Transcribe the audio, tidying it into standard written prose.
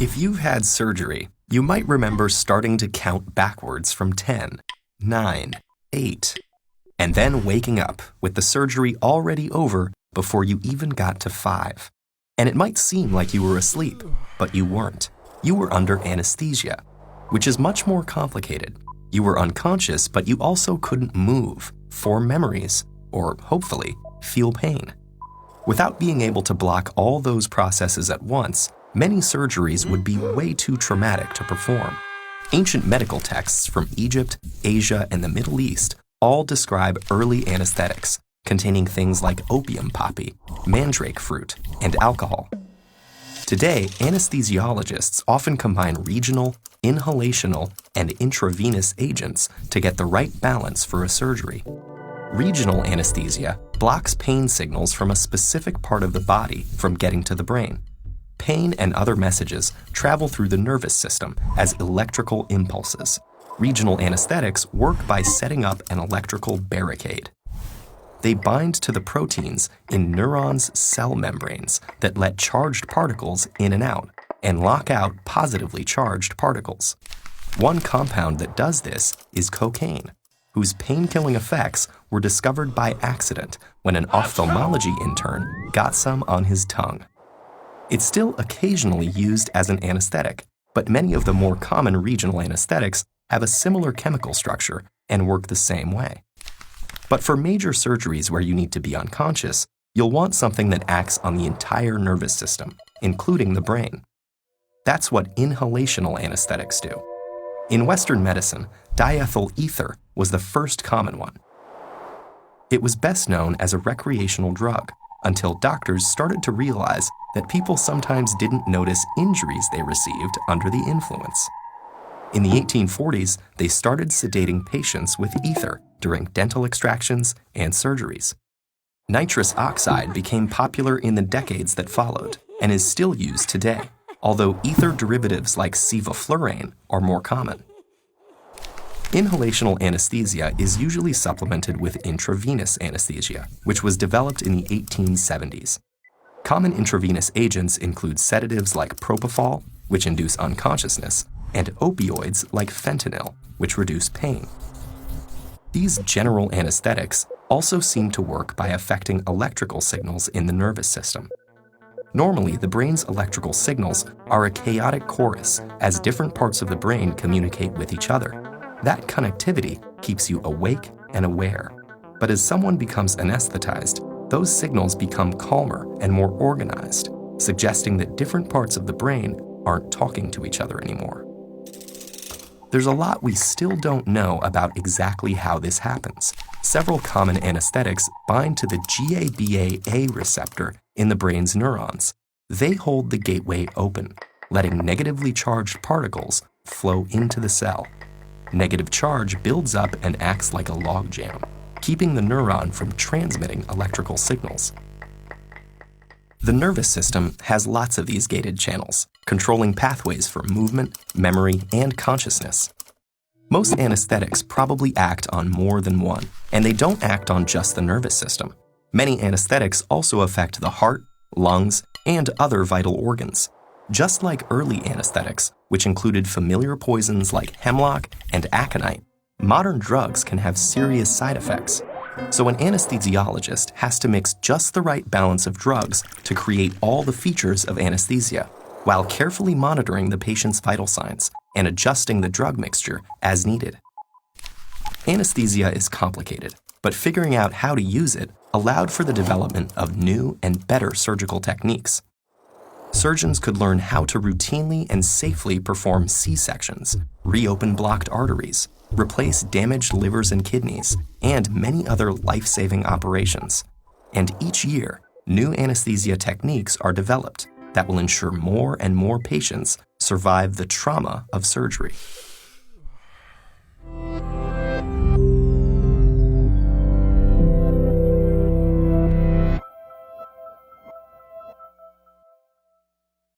If you've had surgery, you might remember starting to count backwards from 10, 9, 8, and then waking up with the surgery already over before you even got to 5. And it might seem like you were asleep, but you weren't. You were under anesthesia, which is much more complicated. You were unconscious, but you also couldn't move, form memories, or hopefully feel pain. Without being able to block all those processes at once, many surgeries would be way too traumatic to perform. Ancient medical texts from Egypt, Asia, and the Middle East all describe early anesthetics, containing things like opium poppy, mandrake fruit, and alcohol. Today, anesthesiologists often combine regional, inhalational, and intravenous agents to get the right balance for a surgery. Regional anesthesia blocks pain signals from a specific part of the body from getting to the brain. Pain and other messages travel through the nervous system as electrical impulses. Regional anesthetics work by setting up an electrical barricade. They bind to the proteins in neurons' cell membranes that let charged particles in and out and lock out positively charged particles. One compound that does this is cocaine, whose pain-killing effects were discovered by accident when an ophthalmology intern got some on his tongue. It's still occasionally used as an anesthetic, but many of the more common regional anesthetics have a similar chemical structure and work the same way. But for major surgeries where you need to be unconscious, you'll want something that acts on the entire nervous system, including the brain. That's what inhalational anesthetics do. In Western medicine, diethyl ether was the first common one. It was best known as a recreational drug until doctors started to realize that people sometimes didn't notice injuries they received under the influence. In the 1840s, they started sedating patients with ether during dental extractions and surgeries. Nitrous oxide became popular in the decades that followed and is still used today, although ether derivatives like sevoflurane are more common. Inhalational anesthesia is usually supplemented with intravenous anesthesia, which was developed in the 1870s. Common intravenous agents include sedatives like propofol, which induce unconsciousness, and opioids like fentanyl, which reduce pain. These general anesthetics also seem to work by affecting electrical signals in the nervous system. Normally, the brain's electrical signals are a chaotic chorus as different parts of the brain communicate with each other. That connectivity keeps you awake and aware. But as someone becomes anesthetized, those signals become calmer and more organized, suggesting that different parts of the brain aren't talking to each other anymore. There's a lot we still don't know about exactly how this happens. Several common anesthetics bind to the GABA-A receptor in the brain's neurons. They hold the gateway open, letting negatively charged particles flow into the cell. Negative charge builds up and acts like a logjam, keeping the neuron from transmitting electrical signals. The nervous system has lots of these gated channels, controlling pathways for movement, memory, and consciousness. Most anesthetics probably act on more than one, and they don't act on just the nervous system. Many anesthetics also affect the heart, lungs, and other vital organs. Just like early anesthetics, which included familiar poisons like hemlock and aconite, modern drugs can have serious side effects. So an anesthesiologist has to mix just the right balance of drugs to create all the features of anesthesia, while carefully monitoring the patient's vital signs and adjusting the drug mixture as needed. Anesthesia is complicated, but figuring out how to use it allowed for the development of new and better surgical techniques. Surgeons could learn how to routinely and safely perform C-sections, reopen blocked arteries, replace damaged livers and kidneys, and many other life-saving operations. And each year, new anesthesia techniques are developed that will ensure more and more patients survive the trauma of surgery.